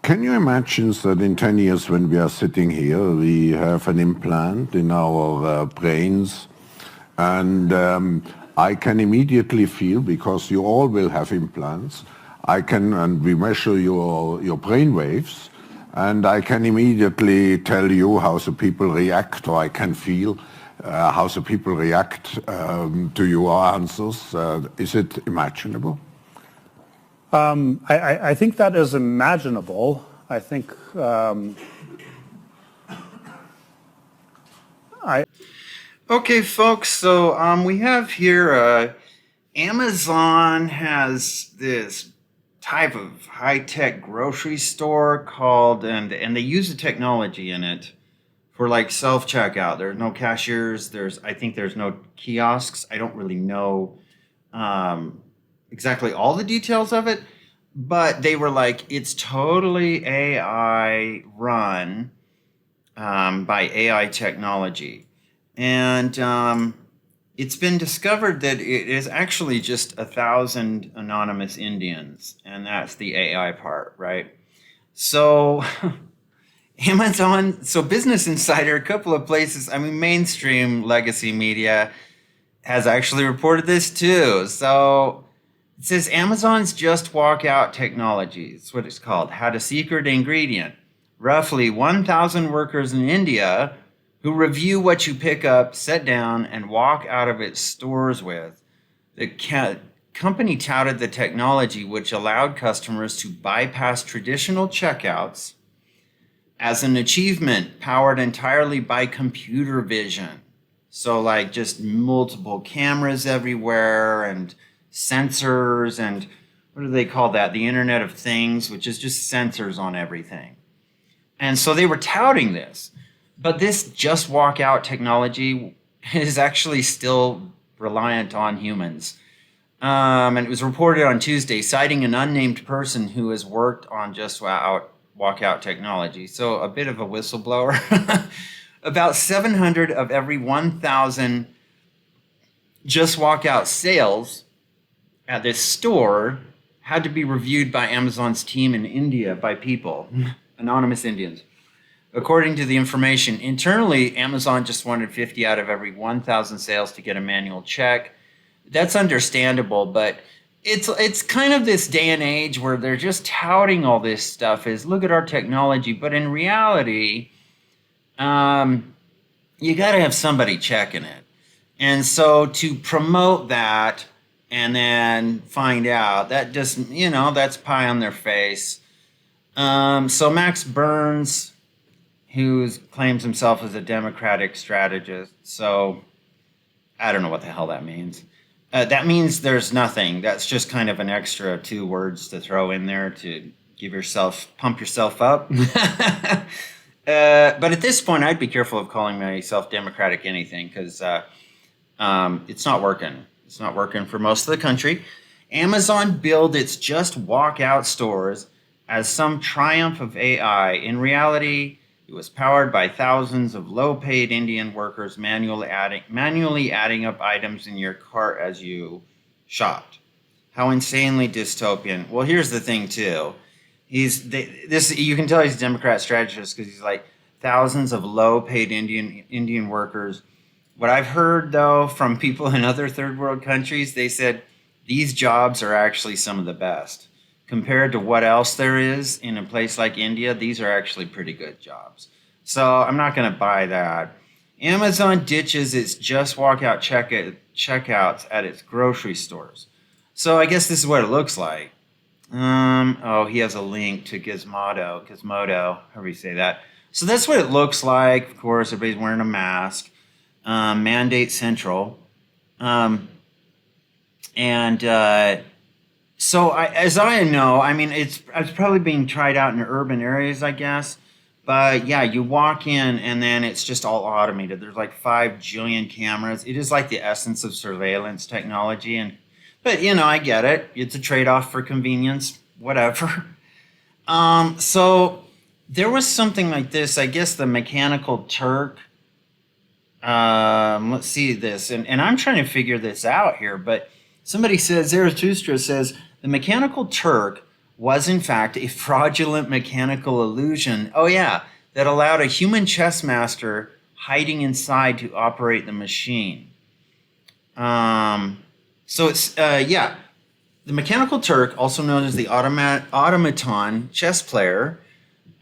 Can you imagine that in 10 years when we are sitting here, we have an implant in our brains and I can immediately feel, because you all will have implants, and we measure your brain waves, and I can immediately tell you how the people react, or I can feel how the people react to your answers. Is it imaginable? I think that is imaginable. I think Okay, folks, so we have here Amazon has this type of high-tech grocery store called, and they use the technology in it for like self-checkout. There's no cashiers. I think there's no kiosks. I don't really know exactly all the details of it, but they were like, it's totally AI run by AI technology. And it's been discovered that it is actually just 1,000 anonymous Indians, and that's the AI part, right? So Amazon, so Business Insider, a couple of places, I mean, mainstream legacy media has actually reported this too. So it says Amazon's Just Walk Out technology, that's what it's called, had a secret ingredient. Roughly 1,000 workers in India who review what you pick up, set down, and walk out of its stores with. The company touted the technology which allowed customers to bypass traditional checkouts as an achievement powered entirely by computer vision. So like just multiple cameras everywhere and sensors and what do they call that? The Internet of Things, which is just sensors on everything. And so they were touting this. But this just walk out technology is actually still reliant on humans. And it was reported on Tuesday, citing an unnamed person who has worked on just walk out technology. So a bit of a whistleblower. About 700 of every 1,000 just walk out sales at this store had to be reviewed by Amazon's team in India by people, anonymous Indians. According to the information, internally, Amazon just wanted 50 out of every 1,000 sales to get a manual check. That's understandable, but it's kind of this day and age where they're just touting all this stuff as, look at our technology. But in reality, you got to have somebody checking it. And so to promote that and then find out, that just, that's pie on their face. So Max Burns, who claims himself as a Democratic strategist. So I don't know what the hell that means. That means there's nothing. That's just kind of an extra 2 words to throw in there to pump yourself up. But at this point, I'd be careful of calling myself Democratic anything because it's not working. It's not working for most of the country. Amazon billed its Just Walk Out stores as some triumph of AI. In reality, it was powered by thousands of low-paid Indian workers manually adding up items in your cart as you shopped. How insanely dystopian. Well, here's the thing too. You can tell he's a Democrat strategist because he's like thousands of low-paid Indian workers. What I've heard though from people in other third world countries, they said these jobs are actually some of the best. Compared to what else there is in a place like India, these are actually pretty good jobs. So I'm not going to buy that. Amazon ditches its Just Walk Out checkouts at its grocery stores. So I guess this is what it looks like. He has a link to Gizmodo, however you say that. So that's what it looks like. Of course, everybody's wearing a mask. Mandate Central. So as I know, I mean, it's probably being tried out in urban areas, I guess. But yeah, you walk in and then it's just all automated. There's like 5 jillion cameras. It is like the essence of surveillance technology. But I get it. It's a trade-off for convenience, whatever. So there was something like this, I guess the Mechanical Turk. Let's see this. And I'm trying to figure this out here, but somebody says, Zarathustra says, the Mechanical Turk was in fact a fraudulent mechanical illusion. Oh yeah, that allowed a human chess master hiding inside to operate the machine. So it's yeah, the Mechanical Turk, also known as the automaton chess player,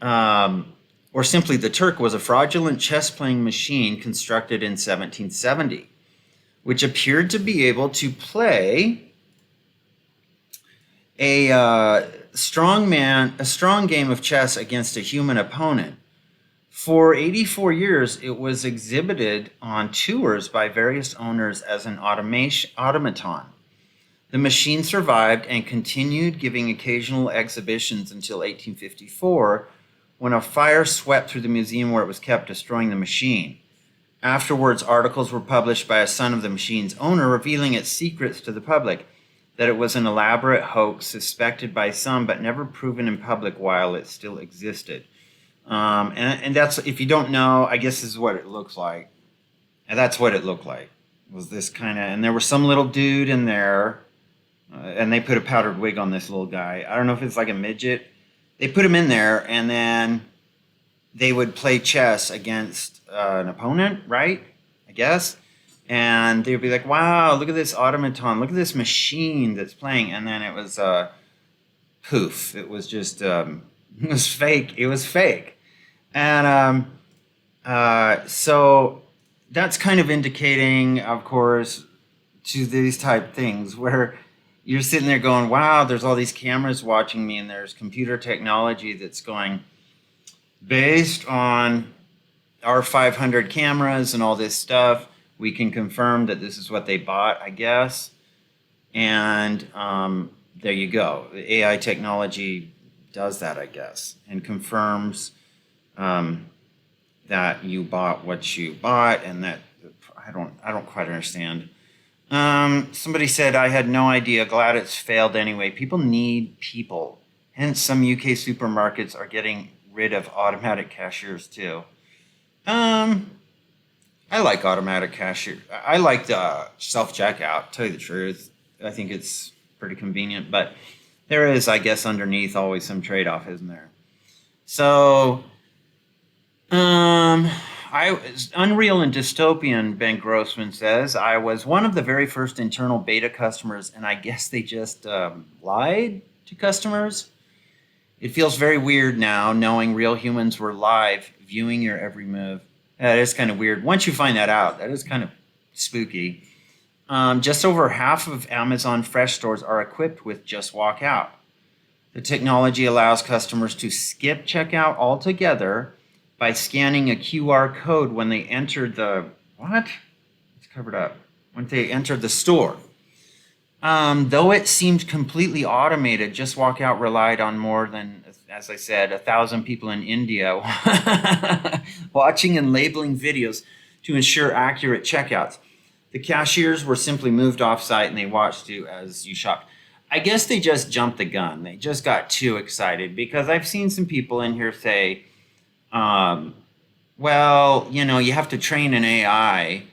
or simply the Turk, was a fraudulent chess-playing machine constructed in 1770, which appeared to be able to play a strong game of chess against a human opponent. For 84 years, it was exhibited on tours by various owners as an automaton. The machine survived and continued giving occasional exhibitions until 1854, when a fire swept through the museum where it was kept, destroying the machine. Afterwards, articles were published by a son of the machine's owner revealing its secrets to the public, that it was an elaborate hoax suspected by some but never proven in public while it still existed. And that's, if you don't know, I guess this is what it looks like. And that's what it looked like. Was this kind of, and there was some little dude in there, and they put a powdered wig on this little guy. I don't know if it's like a midget. They put him in there, and then they would play chess against an opponent, right? I guess. And they'd be like, wow, look at this automaton. Look at this machine that's playing. And then it was poof. It was just, it was fake. It was fake. And so that's kind of indicating, of course, to these type things where you're sitting there going, wow, there's all these cameras watching me, and there's computer technology that's going, based on our 500 cameras and all this stuff, we can confirm that this is what they bought, I guess. And there you go. The AI technology does that, I guess, and confirms that you bought what you bought, and that I don't quite understand. Somebody said, I had no idea. Glad it's failed anyway. People need people. Hence, some UK supermarkets are getting rid of automatic cashiers too. I like automatic cashier. I like the self-checkout, tell you the truth. I think it's pretty convenient, but there is, I guess, underneath always some trade-off, isn't there? So, Unreal and Dystopian, Ben Grossman says, I was one of the very first internal beta customers, and I guess they just lied to customers. It feels very weird now knowing real humans were live viewing your every move. That is kind of weird. Once you find that out, that is kind of spooky. Just over half of Amazon Fresh stores are equipped with Just Walk Out. The technology allows customers to skip checkout altogether by scanning a QR code when they enter the, what? It's covered up. When they enter the store. Though it seemed completely automated, Just Walk Out relied on more than, as I said, 1,000 people in India watching and labeling videos to ensure accurate checkouts. The cashiers were simply moved off-site and they watched you as you shopped. I guess they just jumped the gun. They just got too excited, because I've seen some people in here say, well, you know, you have to train an AI,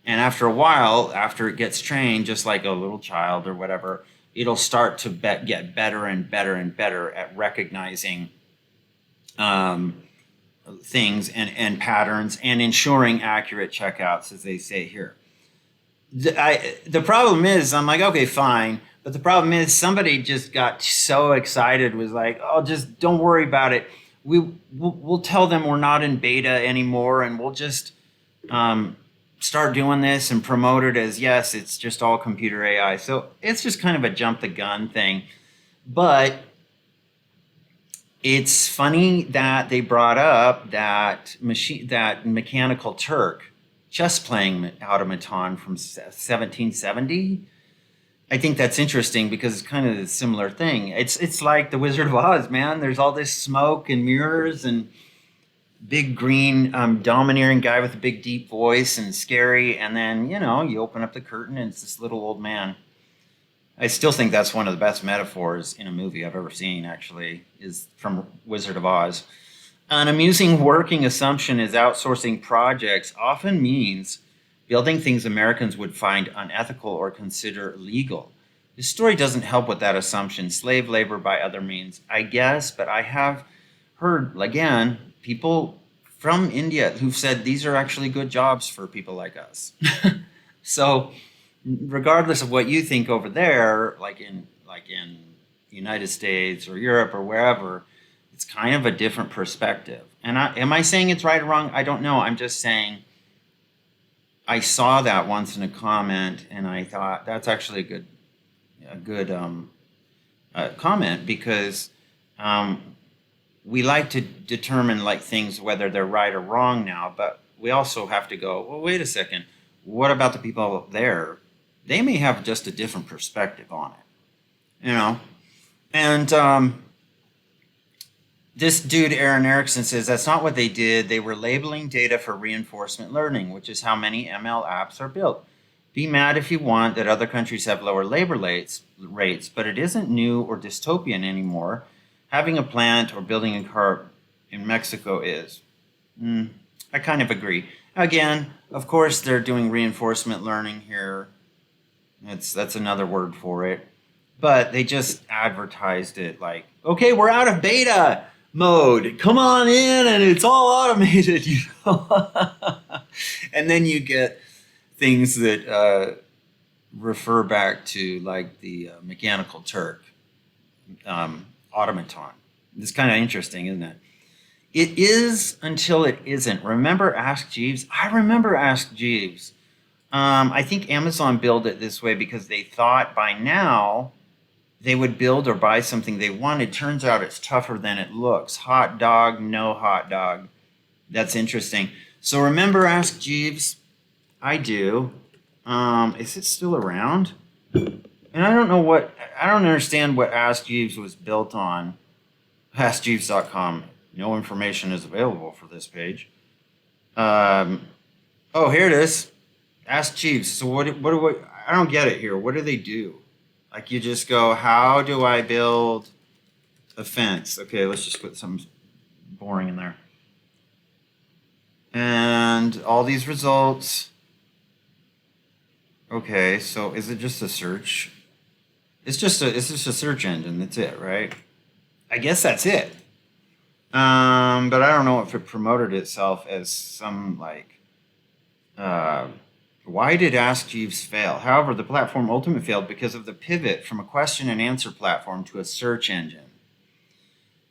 and after a while, after it gets trained, just like a little child or whatever, it'll start to get better and better and better at recognizing things and patterns and ensuring accurate checkouts, as they say here. The problem is, I'm like, okay, fine. But the problem is somebody just got so excited, was like, oh, just don't worry about it. We'll tell them we're not in beta anymore, and we'll just start doing this and promote it as, yes, it's just all computer AI. So it's just kind of a jump the gun thing. But it's funny that they brought up that Mechanical Turk chess playing automaton from 1770. I think that's interesting because it's kind of a similar thing. It's like the Wizard of Oz, man. There's all this smoke and mirrors and big green domineering guy with a big deep voice and scary, and then, you know, you open up the curtain and it's this little old man. I still think that's one of the best metaphors in a movie I've ever seen, actually, is from Wizard of Oz. An amusing working assumption is outsourcing projects often means building things Americans would find unethical or consider illegal. The story doesn't help with that assumption. Slave labor by other means, I guess, but I have heard, again, people from India who've said these are actually good jobs for people like us. So regardless of what you think over there, like in the United States or Europe or wherever, it's kind of a different perspective. And am I saying it's right or wrong? I don't know. I'm just saying I saw that once in a comment, and I thought that's actually a good comment, because we like to determine like things whether they're right or wrong now, but we also have to go, well, wait a second. What about the people there? They may have just a different perspective on it, you know? And this dude, Aaron Erickson, says that's not what they did. They were labeling data for reinforcement learning, which is how many ML apps are built. Be mad if you want that other countries have lower labor rates, but it isn't new or dystopian anymore. Having a plant or building a car in Mexico is. I kind of agree. Again, of course, they're doing reinforcement learning here. That's another word for it. But they just advertised it like, okay, we're out of beta mode. Come on in, and it's all automated. You know? And then you get things that refer back to like the Mechanical Turk automaton. It's kind of interesting, isn't it? It is until it isn't. Remember Ask Jeeves? I remember Ask Jeeves. I think Amazon built it this way because they thought by now they would build or buy something they wanted. Turns out it's tougher than it looks. Hot dog, no hot dog. That's interesting. So remember Ask Jeeves? I do. Is it still around? And I don't understand what Ask Jeeves was built on. AskJeeves.com. No information is available for this page. Oh, here it is. Ask Jeeves. So what do I don't get it here. What do they do? Like you just go, how do I build a fence? Okay, let's just put something boring in there. And all these results. Okay, so is it just a search? It's just a search engine. That's it, right? I guess that's it. But I don't know if it promoted itself as some like. Why did Ask Jeeves fail? However, the platform ultimately failed because of the pivot from a question and answer platform to a search engine.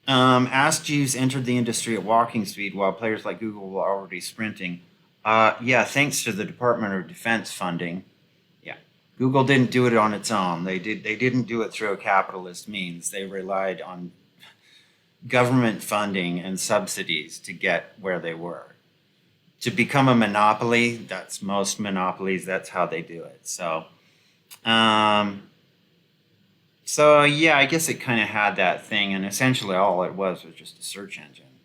Ask Jeeves entered the industry at walking speed while players like Google were already sprinting. Yeah, thanks to the Department of Defense funding. Yeah, Google didn't do it on its own. They didn't do it through a capitalist means. They relied on government funding and subsidies to get where they were. To become a monopoly, that's most monopolies, that's how they do it. So yeah, I guess it kind of had that thing, and essentially all it was just a search engine.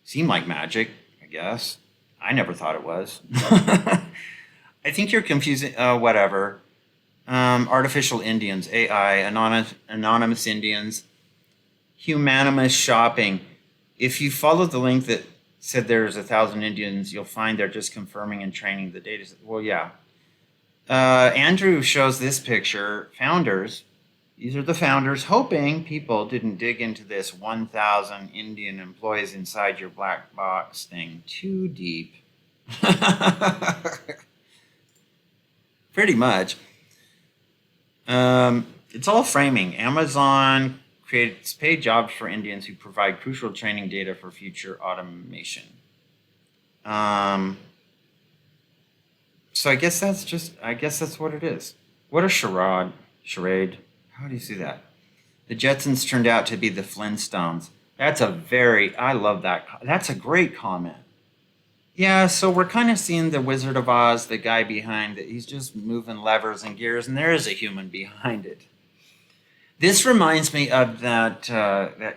Seemed like magic, I guess. I never thought it was. I think you're confusing, whatever. Artificial Indians, AI, anonymous Indians, humanimous shopping. If you follow the link that said there's 1,000 Indians, you'll find they're just confirming and training the data. Well, yeah. Andrew shows this picture. Founders, these are the founders, hoping people didn't dig into this 1,000 Indian employees inside your black box thing too deep. Pretty much. It's all framing. Amazon creates paid jobs for Indians who provide crucial training data for future automation. So I guess that's what it is. What a charade. How do you see that? The Jetsons turned out to be the Flintstones. I love that. That's a great comment. Yeah, so we're kind of seeing the Wizard of Oz, the guy behind it. He's just moving levers and gears, and there is a human behind it. This reminds me of that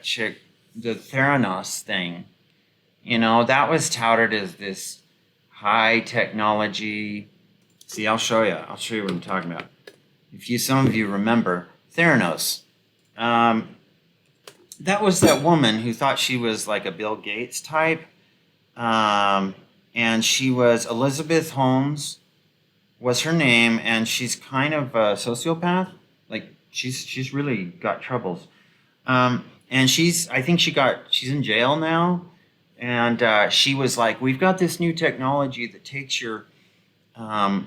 chick, the Theranos thing. You know, that was touted as this high technology. See, I'll show you. I'll show you what I'm talking about. Some of you remember Theranos. That was that woman who thought she was like a Bill Gates type. And she was Elizabeth Holmes was her name, and she's kind of a sociopath. Like, She's really got troubles. And I think she's in jail now. And she was like, we've got this new technology that takes your,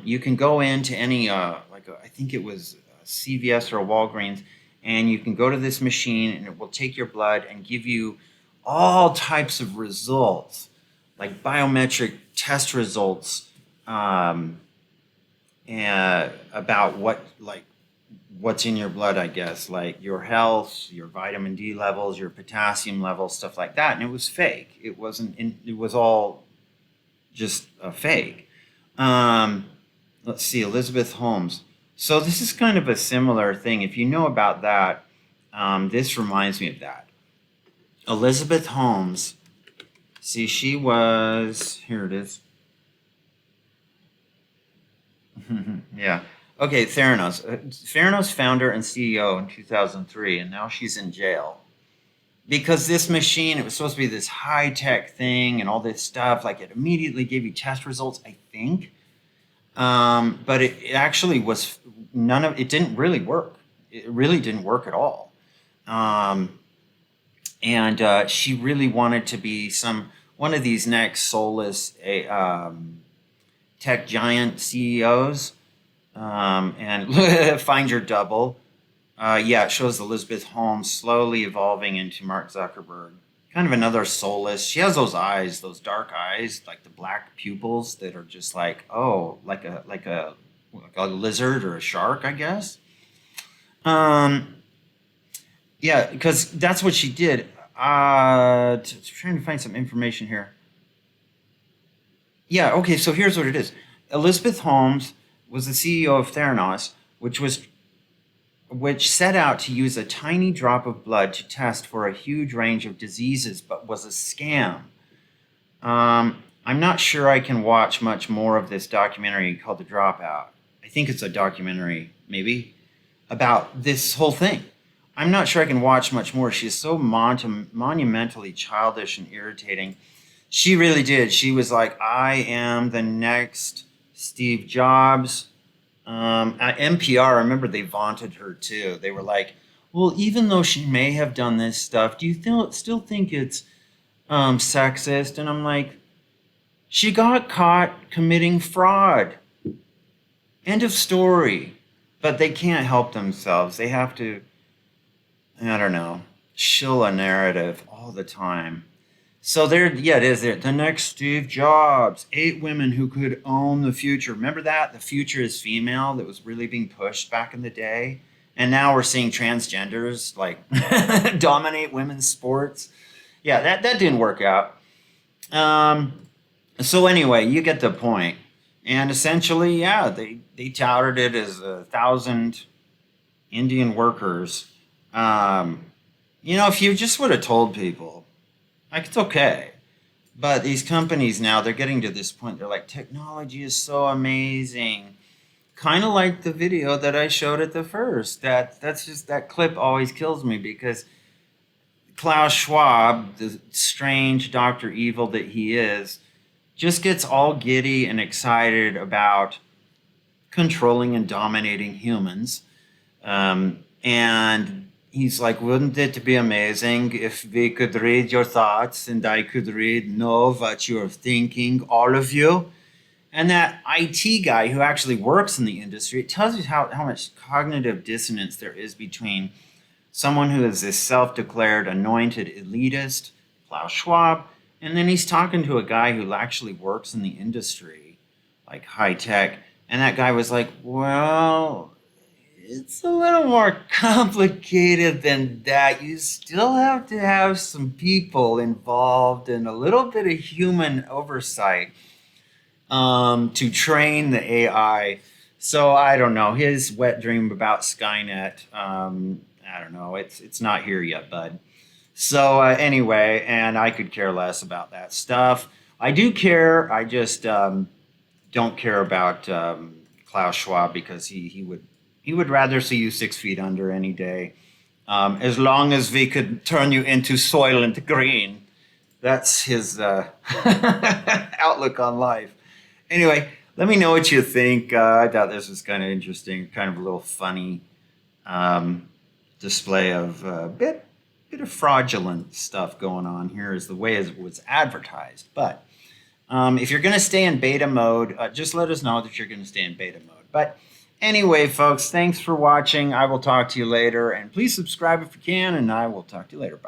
you can go into any, I think it was a CVS or a Walgreens, and you can go to this machine and it will take your blood and give you all types of results, like biometric test results, and about what's in your blood, I guess, like your health, your vitamin D levels, your potassium levels, stuff like that. And it was fake. It wasn't. It was all just a fake. Let's see, Elizabeth Holmes. So this is kind of a similar thing. If you know about that, this reminds me of that. Elizabeth Holmes. See, she was. Here it is. Yeah. Okay, Theranos. Theranos founder and CEO in 2003, and now she's in jail. Because this machine, it was supposed to be this high-tech thing and all this stuff, like it immediately gave you test results, I think. But it actually was, it didn't really work. It really didn't work at all. And she really wanted to be one of these next soulless tech giant CEOs. And find your double. Yeah, it shows Elizabeth Holmes slowly evolving into Mark Zuckerberg. Kind of another soulless. She has those eyes, those dark eyes, like the black pupils that are just like, oh, like a lizard or a shark, I guess. Yeah, because that's what she did. Trying to find some information here. Yeah, okay, so here's what it is. Elizabeth Holmes was the CEO of Theranos, which set out to use a tiny drop of blood to test for a huge range of diseases, but was a scam. I'm not sure I can watch much more of this documentary called The Dropout. I think it's a documentary, maybe, about this whole thing. I'm not sure I can watch much more. She's so monumentally childish and irritating. She really did. She was like, I am the next Steve Jobs. At NPR, I remember they vaunted her too. They were like, well, even though she may have done this stuff, do you still think it's sexist? And I'm like, she got caught committing fraud. End of story. But they can't help themselves. They have to, I don't know, shill a narrative all the time. So it is there. The next Steve Jobs, 8 women who could own the future. Remember that? The future is female that was really being pushed back in the day. And now we're seeing transgenders like dominate women's sports. Yeah, that didn't work out. So anyway, you get the point. And essentially, yeah, they touted it as 1,000 Indian workers. If you just would have told people, like, it's okay. But these companies now, they're getting to this point. They're like, technology is so amazing. Kind of like the video that I showed at the first. That clip always kills me because Klaus Schwab, the strange Dr. Evil that he is, just gets all giddy and excited about controlling and dominating humans. And he's like, wouldn't it be amazing if we could read your thoughts and I could know what you're thinking, all of you? And that IT guy who actually works in the industry, it tells you how much cognitive dissonance there is between someone who is this self-declared anointed elitist, Klaus Schwab, and then he's talking to a guy who actually works in the industry, like high tech. And that guy was like, well, it's a little more complicated than that. You still have to have some people involved and a little bit of human oversight to train the AI. So I don't know. His wet dream about Skynet, I don't know. It's not here yet, bud. So anyway, and I could care less about that stuff. I do care. I just don't care about Klaus Schwab because he would rather see you 6 feet under any day. As long as we could turn you into Soylent Green. That's his outlook on life. Anyway, let me know what you think. I thought this was kind of interesting, kind of a little funny. display of a bit of fraudulent stuff going on here is the way it was advertised. But if you're going to stay in beta mode, just let us know that you're going to stay in beta mode. But anyway, folks, thanks for watching. I will talk to you later. And please subscribe if you can, and I will talk to you later. Bye.